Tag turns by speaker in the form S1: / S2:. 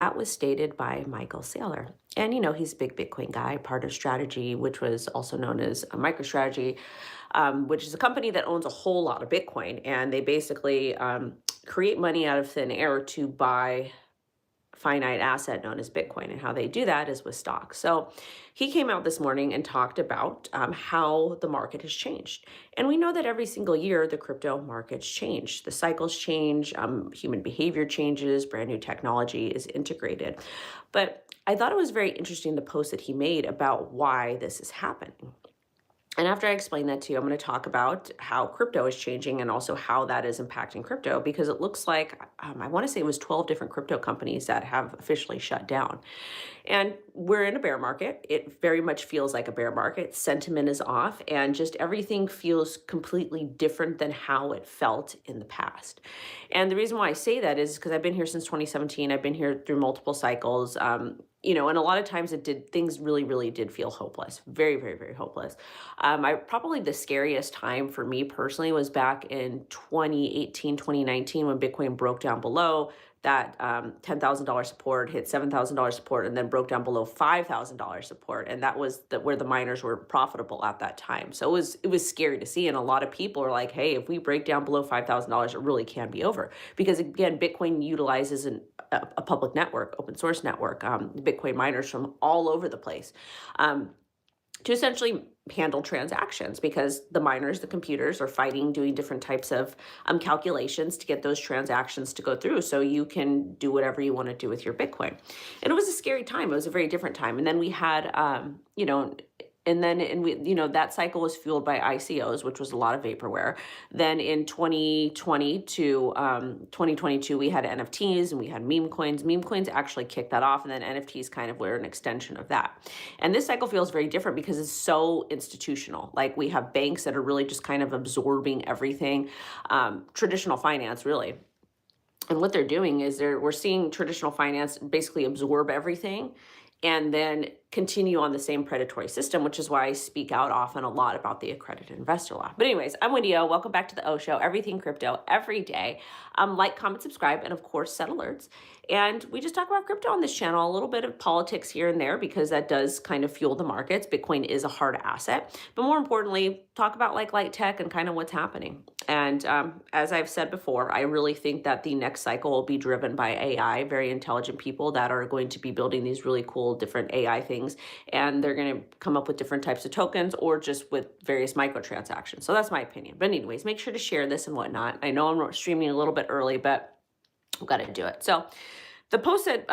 S1: That was stated by Michael Saylor. And, he's a big Bitcoin guy, part of Strategy, which was also known as a MicroStrategy, which is a company that owns a whole lot of Bitcoin. And they basically create money out of thin air to buy finite asset known as Bitcoin. And how they do that is with stocks. So he came out this morning and talked about how the market has changed. And we know that every single year, the crypto markets change, the cycles change, human behavior changes, brand new technology is integrated. But I thought it was very interesting the post that he made about why this is happening. And after I explain that to you, I'm going to talk about how crypto is changing and also how that is impacting crypto because it looks like I want to say it was 12 different crypto companies that have officially shut down. And we're in a bear market. It very much feels like a bear market. Sentiment is off, and just everything feels completely different than how it felt in the past. And the reason why I say that is because I've been here since 2017. I've been here through multiple cycles. And a lot of times things really, really did feel hopeless. Very, very, very hopeless. I probably the scariest time for me personally was back in 2018, 2019, when Bitcoin broke down below that $10,000 support, hit $7,000 support, and then broke down below $5,000 support. And that was where the miners were profitable at that time. So it was scary to see. And a lot of people are like, hey, if we break down below $5,000, it really can be over. Because again, Bitcoin utilizes a public network, open source network, Bitcoin miners from all over the place. To essentially handle transactions because the miners, the computers are fighting, doing different types of calculations to get those transactions to go through so you can do whatever you want to do with your Bitcoin. And it was a scary time. It was a very different time. And then we had, that cycle was fueled by ICOs, which was a lot of vaporware. Then in 2020 to 2022, we had NFTs and we had meme coins. Meme coins actually kicked that off, and then NFTs kind of were an extension of that. And this cycle feels very different because it's so institutional. Like we have banks that are really just kind of absorbing everything, traditional finance, really. And what they're doing is we're seeing traditional finance basically absorb everything and then continue on the same predatory system, which is why I speak out often a lot about the accredited investor law. But anyways, I'm Wendy O. Welcome back to the O Show, everything crypto every day. Like, comment, subscribe, and of course, set alerts. And we just talk about crypto on this channel, a little bit of politics here and there because that does kind of fuel the markets. Bitcoin is a hard asset, but more importantly, talk about like light tech and kind of what's happening. And as I've said before, I really think that the next cycle will be driven by AI, very intelligent people that are going to be building these really cool different AI things. And they're going to come up with different types of tokens or just with various microtransactions. So that's my opinion. But anyways, make sure to share this and whatnot. I know I'm streaming a little bit early, but I've got to do it. So the post that